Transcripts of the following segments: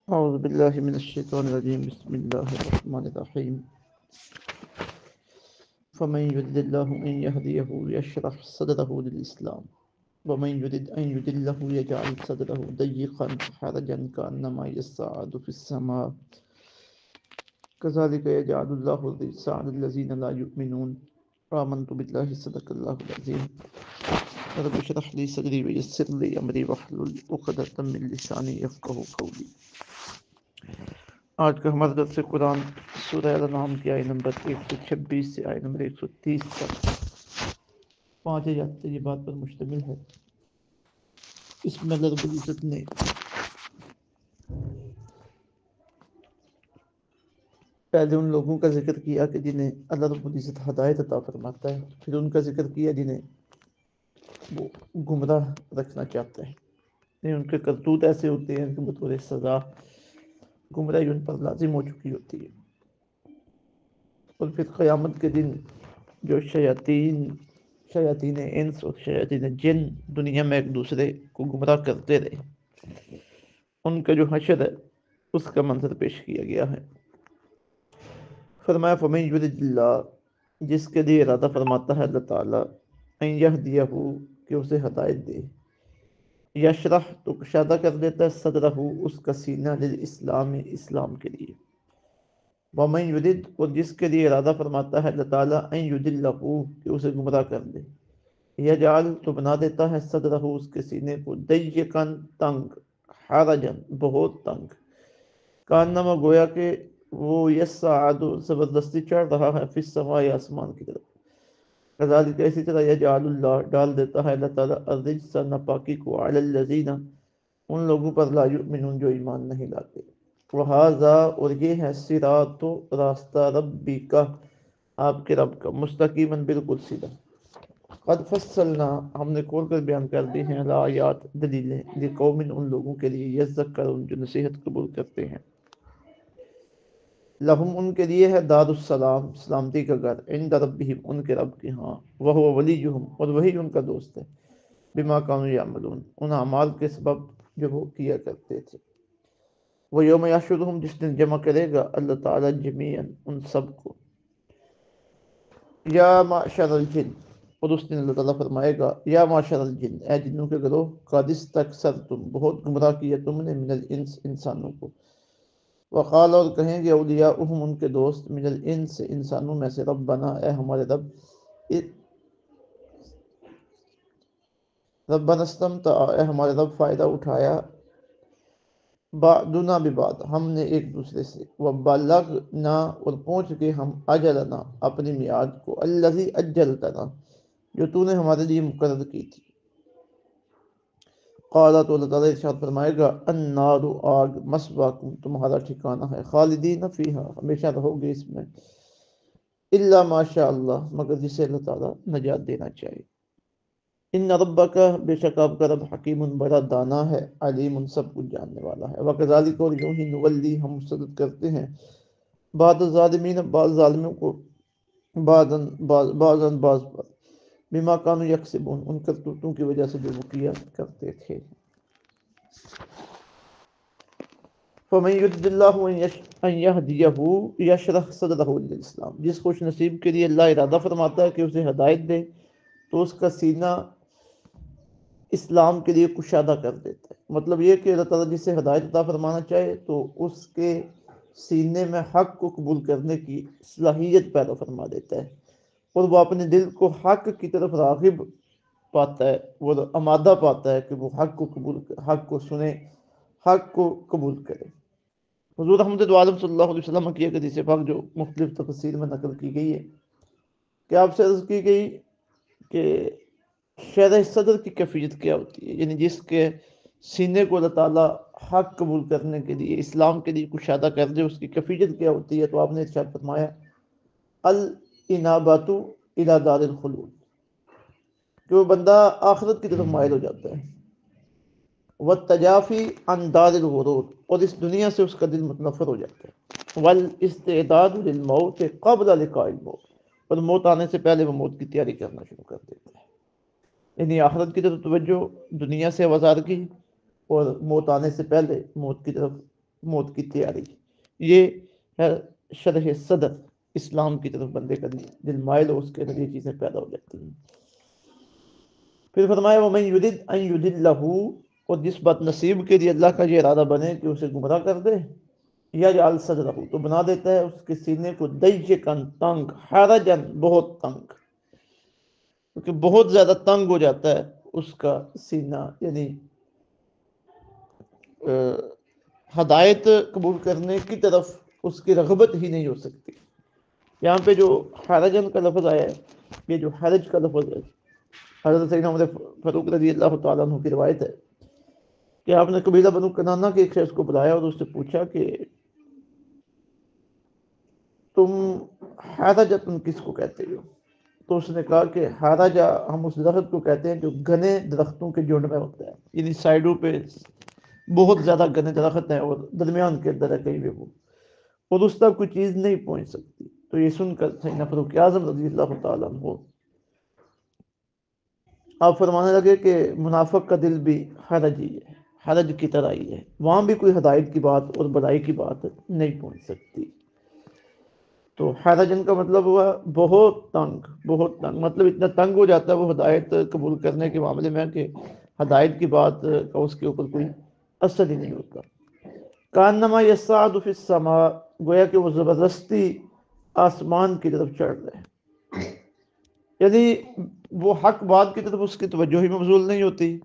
أعوذ بالله من الشيطان الرجيم بسم الله الرحمن الرحيم فمن يرد الله أن يهديه يشرح صدره للإسلام ومن يرد أن يضله يجعل صدره ضيقا حرجا كأنما يصعد في السماء كذلك يجعل الله الرجس على الذين لا يؤمنون آمنت بالله صدق الله العظيم رب اشرح لي صدري ويسر لي أمري واحلل عقدة من لساني يفقهوا قولي۔ آج کا ہمارا درس قرآن سورہ الانعام کی آیت نمبر 126 سے آیت نمبر 130 تک 5 آیات طیبات پر مشتمل ہے۔ اس میں اللہ رب العزت نے پہلے ان لوگوں کا ذکر کیا کہ جنہیں اللہ رب العزت ہدایت عطا فرماتا ہے، پھر ان کا ذکر کیا جنہیں وہ گمراہ رکھنا چاہتا ہے، یعنی ان کے کرتوت ایسے ہوتے ہیں کہ بطور سزا گمراہی ان پر لازم ہو چکی ہوتی ہے۔ اور پھر قیامت کے دن جو شیاطین انس اور شیاطین جن دنیا میں ایک دوسرے کو گمراہ کرتے رہے، ان کا جو حشر ہے اس کا منظر پیش کیا گیا ہے۔ فرمایا فمن یرد اللہ، جس کے لیے ارادہ فرماتا ہے اللہ تعالیٰ، ان یہدیہ، کہ اسے ہدایت دے، یشرح، تو کشادہ کر دیتا ہے، صدرہ، اس کا سینہ، للاسلام، اسلام کے لیے۔ ومن یرد، اور جس کے لیے ارادہ فرماتا ہے اللہ تعالیٰ، ان یضلہ، کہ اسے گمراہ کر دے، یجعل، تو بنا دیتا ہے، صدرہ، اس کے سینے کو، ضیقا، تنگ، حرجا، بہت تنگ، کانما، گویا کہ وہ یصعد، زبردستی چڑھ رہا ہے، فی السماء، آسمان کی طرف۔ کذالک، اسی طرح، یجعل اللہ، ڈال دیتا ہے اللہ تعالیٰ، الرجس، ناپاکی کو، علی الذین، ان لوگوں پر، لا یؤمنون، جو ایمان نہیں لاتے۔ وہذا، اور یہ ہے، صراط، راستہ، ربی کا، آپ کے رب کا، مستقیما، بالکل سیدھا۔ قد فصلنا، ہم نے کھول کر بیان کر دی ہیں، الآیات، دلیلیں، لقوم، ان لوگوں کے لیے، یذکرون، جو نصیحت قبول کرتے ہیں۔ لہم، ان کے لیے ہے، دار السلام، سلامتی کا گھر، عند ربہم، ان کے رب کے ہاں، وہو ولیہم، اور وہی ان کا دوست ہے، بما کانوا یعملون، ان اعمال کے سبب جو وہ کیا کرتے تھے۔ وہ یوم یحشرہم، جس دن جمع کرے گا اللہ تعالیٰ جمیعاً، ان سب کو، یا معشر الجن، اور اس دن اللہ تعالیٰ فرمائے گا، یا معشر الجن، اے جنوں کے گروہ، قد استکثرتم، بہت گمراہ کیا تم نے، من الانس، انسانوں کو، وقال، اور کہیں گے، اولیاؤہم، ان کے دوست، من الانس، انسانوں میں سے، ربنا، اے ہمارے رب، ربنا استمتع، اے ہمارے رب، فائدہ اٹھایا، بعدنا ببعد، ہم نے ایک دوسرے سے، وبلغنا، اور پہنچ گئے ہم، اجلنا، اپنی میعاد کو، الذی اجلتنا، جو تو نے ہمارے لیے مقرر کی تھی۔ قال، تو اللہ تعالیٰ ارشاد فرمائے گا، النار، آگ، مثواکم، تمہارا ٹھکانہ ہے، خالدین فیہا، ہمیشہ رہو گے اس میں، الا ما شاء اللہ، مگر جسے اللہ تعالیٰ نجات دینا چاہے۔ ان ربک، بے شک آپ کا رب، حکیم، بڑا دانا ہے، علیم، سب کچھ جاننے والا ہے۔ وکذالک، اور یوں ہی، نولی، ہم مسلط کرتے ہیں، بعض الظالمین، بعض ظالموں کو، بعض پر، بما کانوا یکسبون، ان کرتوتوں کی وجہ سے جو وہ کیا کرتے تھے۔ فمن یرد اللہ ان یہدیہ یشرح صدرہ للاسلام، جس خوش نصیب کے لیے اللہ ارادہ فرماتا ہے کہ اسے ہدایت دے، تو اس کا سینہ اسلام کے لیے کشادہ کر دیتا ہے۔ مطلب یہ کہ اللہ تعالیٰ جسے ہدایت عطا فرمانا چاہے تو اس کے سینے میں حق کو قبول کرنے کی صلاحیت پیدا فرما دیتا ہے، اور وہ اپنے دل کو حق کی طرف راغب پاتا ہے، وہ آمادہ پاتا ہے کہ وہ حق کو سنے، حق کو قبول کرے۔ حضور رحمت عالم صلی اللہ علیہ وسلم کی ایک حدیث پاک جو مختلف تفسیر میں نقل کی گئی ہے کہ آپ سے عرض کی گئی کہ شرح صدر کی کیفیت کیا ہوتی ہے، یعنی جس کے سینے کو اللہ تعالیٰ حق قبول کرنے کے لیے، اسلام کے لیے کشادہ کر دے، اس کی کیفیت کیا ہوتی ہے، تو آپ نے ارشاد فرمایا، الانابۃ الی دار الخلود، کہ وہ بندہ آخرت کی طرف مائل ہو جاتا ہے، والتجافی عن دار الغرور، اور اس دنیا سے اس کا دل متنفر ہو جاتا ہے، والاستعداد للموت قبل لقاء الموت، اور موت آنے سے پہلے وہ موت کی تیاری کرنا شروع کر دیتا ہے، یعنی آخرت کی طرف توجہ، دنیا سے آوازادگی، اور موت آنے سے پہلے موت کی طرف موت کی تیاری. یہ ہے شرح صدر اسلام کی طرف بندے کا دل مائل ہو، اس کے اندر یہ چیزیں پیدا ہو جاتی ہیں. پھر فرمایا وَمَن يُرِدْ أَن يُضِلَّهُ، اور جس بات نصیب کے لیے اللہ کا یہ ارادہ بنے کہ اسے گمراہ کر دے، یجعل صدرہ، تو بنا دیتا ہے اس کے سینے کو ضیقاً تنگ، حرجاً بہت تنگ، کیونکہ بہت زیادہ تنگ ہو جاتا ہے اس کا سینہ، یعنی ہدایت قبول کرنے کی طرف اس کی رغبت ہی نہیں ہو سکتی. یہاں پہ جو حرجن کا لفظ آیا ہے، یہ جو حرج کا لفظ ہے، حضرت سیدنا عمر فاروق رضی اللہ تعالیٰ عنہ کی روایت ہے کہ آپ نے قبیلہ بنو کنانہ کے ایک شخص کو بلایا اور اس سے پوچھا کہ تم حرجتن کس کو کہتے ہو؟ تو اس نے کہا کہ حرجہ ہم اس درخت کو کہتے ہیں جو گھنے درختوں کے جھنڈ میں ہوتا ہے، یعنی سائڈوں پہ بہت زیادہ گھنے درخت ہیں اور درمیان کے اندر ہے کہیں بھی وہ، اور اس تک کوئی چیز نہیں پہنچ سکتی. تو یہ سن کر سیدنا فاروق اعظم رضی اللہ تعالیٰ عنہ آپ فرمانے لگے کہ منافق کا دل بھی حرج ہی ہے، حرج کی طرح ہی ہے، وہاں بھی کوئی ہدایت کی بات اور بڑائی کی بات نہیں پہنچ سکتی. تو حرجن کا مطلب ہوا بہت تنگ، بہت تنگ، مطلب اتنا تنگ ہو جاتا ہے وہ ہدایت قبول کرنے کے معاملے میں کہ ہدایت کی بات کا اس کے اوپر کوئی اثر ہی نہیں ہوتا. کانما یصعد فی السماء، گویا کہ وہ زبردستی آسمان کی طرف چڑھ رہے ہیں، یعنی وہ حق بات کی طرف اس کی توجہ ہی مبذول نہیں ہوتی.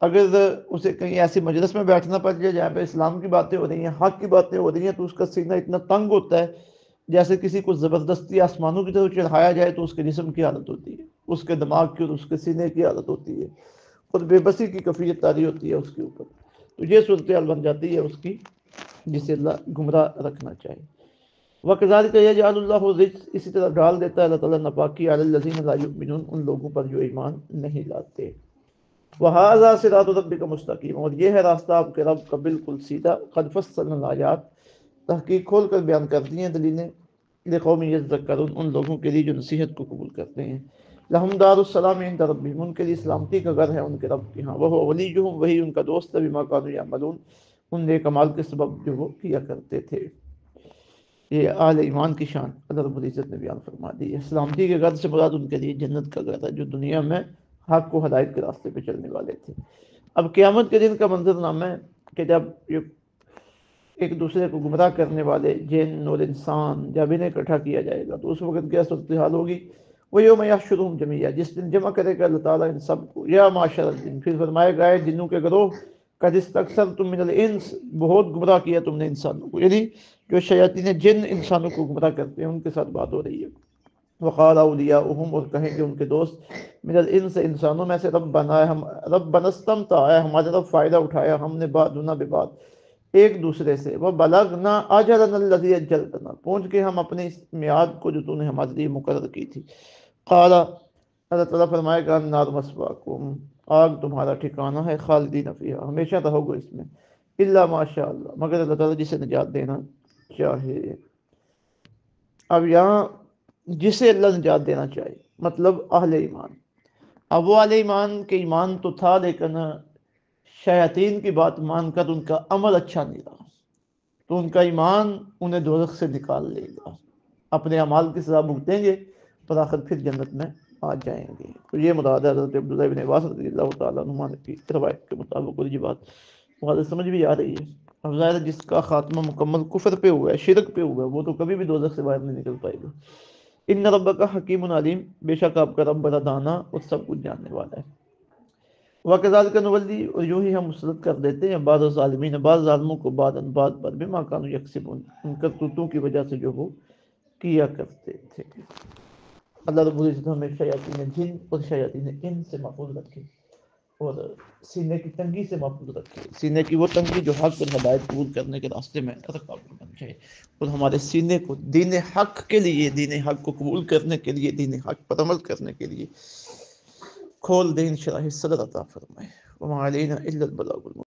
اگر اسے کہیں ایسی مجلس میں بیٹھنا پڑ جائے جہاں پہ اسلام کی باتیں ہو رہی ہیں، حق کی باتیں ہو رہی ہیں، تو اس کا سینہ اتنا تنگ ہوتا ہے جیسے کسی کو زبردستی آسمانوں کی طرف چڑھایا جائے تو اس کے جسم کی حالت ہوتی ہے، اس کے دماغ کی اور اس کے سینے کی حالت ہوتی ہے، اور بے بسی کی کیفیت طاری ہوتی ہے اس کے اوپر. تو یہ صورتحال بن جاتی ہے اس کی جسے اللہ گمراہ رکھنا چاہے. وَكَذَلِكَ يَجْعَلُ اللَّهُ الرِّجْسَ، اسی طرح ڈال دیتا ہے اللہ تعالیٰ ناپاکی عَلَى الَّذِينَ لَا يُؤْمِنُونَ، ان لوگوں پر جو ایمان نہیں لاتے. وَهَذَا صِرَاطُ رَبِّكَ مُسْتَقِيمٌ، اور یہ ہے راستہ آپ کے رب کا بالکل سیدھا. قَدْ فَصَّلْنَا الْآيَاتِ، تحقیق کھول کر بیان کر دی ہیں دلیلیں، لِقَوْمٍ يَذَّكَّرُونَ، ان لوگوں کے لیے جو نصیحت کو قبول کرتے ہیں. لَهُمْ دَارُ السَّلَامِ عِندَ رَبِّهِمْ، ان کے لیے سلامتی کا گھر ہے ان کے رب کے ہاں. وَهُوَ وَلِيُّهُمْ، وہی ان کا دوست ہے، بِمَا كَانُوا يَعْمَلُونَ، ان نیک اعمال کے سبب جو وہ کیا کرتے تھے. یہ اہل ایمان کی شان اللہ رب العزت نے بیان فرما دی ہے. سلامتی کے گھر سے مراد ان کے لیے جنت کا گھر ہے، جو دنیا میں حق کو ہدایت کے راستے پہ چلنے والے تھے. اب قیامت کے دن کا منظر نامہ ہے کہ جب ایک دوسرے کو گمراہ کرنے والے جن اور انسان جب انہیں اکٹھا کیا جائے گا تو اس وقت کیا صورتحال ہوگی. وَيَوْمَ يَحْشُرُهُمْ جَمِيعًا، جس دن جمع کرے گا اللہ تعالیٰ ان سب کو. یا معاشر الجن، پھر فرمائے گا جنوں کے گروہ، قد استکثرتم من الانس، بہت گمراہ کیا تم نے انسانوں کو، یعنی جو شیاطین جن انسانوں کو گمراہ کرتے ہیں ان کے ساتھ بات ہو رہی ہے. وقال اولیاؤہم، اور کہیں گے ان کے دوست، من الانس، انسانوں میں سے، ربنا استمتع، ہمارے رب فائدہ اٹھایا ہم نے بعضنا ببعض، ایک دوسرے سے. وبلغنا اجلنا الذی اجلتنا، پہنچ کے ہم اپنے اس میعاد کو جو تو نے ہمارے لیے مقرر کی تھی. قال، اللہ تعالیٰ فرمائے گا النار مثواکم، آگ تمہارا ٹھکانہ ہے، خالدین فیہا، ہمیشہ رہو گے اس میں. الا ماشاء اللہ، مگر اللہ تعالیٰ جسے نجات دینا چاہے. اب یہاں جسے اللہ نجات دینا چاہے مطلب اہل ایمان. اب وہ اہل ایمان کے ایمان تو تھا، لیکن شیاطین کی بات مان کر ان کا عمل اچھا نہیں رہا، تو ان کا ایمان انہیں دوزخ سے نکال لے گا، اپنے اعمال کی سزا بھگتیں گے اور آخر پھر جنت میں آ جائیں گے. تو یہ مراد ہے حضرت عبداللہ بن عباس رضی اللہ تعالیٰ عنہ کی روایت کے مطابق. اور یہ بات مجھے سمجھ بھی آ رہی ہے. اب ظاہر ہے جس کا خاتمہ مکمل کفر پہ ہوا ہے، شرک پہ ہوا ہے، وہ تو کبھی بھی دوزخ سے باہر نہیں نکل پائے گا. ان ربک حکیم علیم، بے شک آپ کا رب بڑا دانا اور سب کچھ جاننے والا ہے. وَكَذَلِكَ نُوَلِّي، اور یوں ہی ہم مسلط کر دیتے ہیں بعض ظالمین، بعض ظالموں کو، بعض پر بما كانوا یکسبون، ان کرتوتوں کی وجہ سے جو وہ کیا کرتے تھے. اللہ رب العزت ہمیں شیاطین جن اور شیاطین انس سے محفوظ رکھے، اور سینے کی تنگی سے محفوظ رکھے، سینے کی وہ تنگی جو حق اور ہدایت قبول کرنے کے راستے میں رکاوٹ بن جائے، اور ہمارے سینے کو دین حق کے لیے، دین حق کو قبول کرنے کے لیے، دین حق پر عمل کرنے کے لیے کھول دے، انشراح صدر عطا فرمائے. وما علینا الا البلاغ المبین.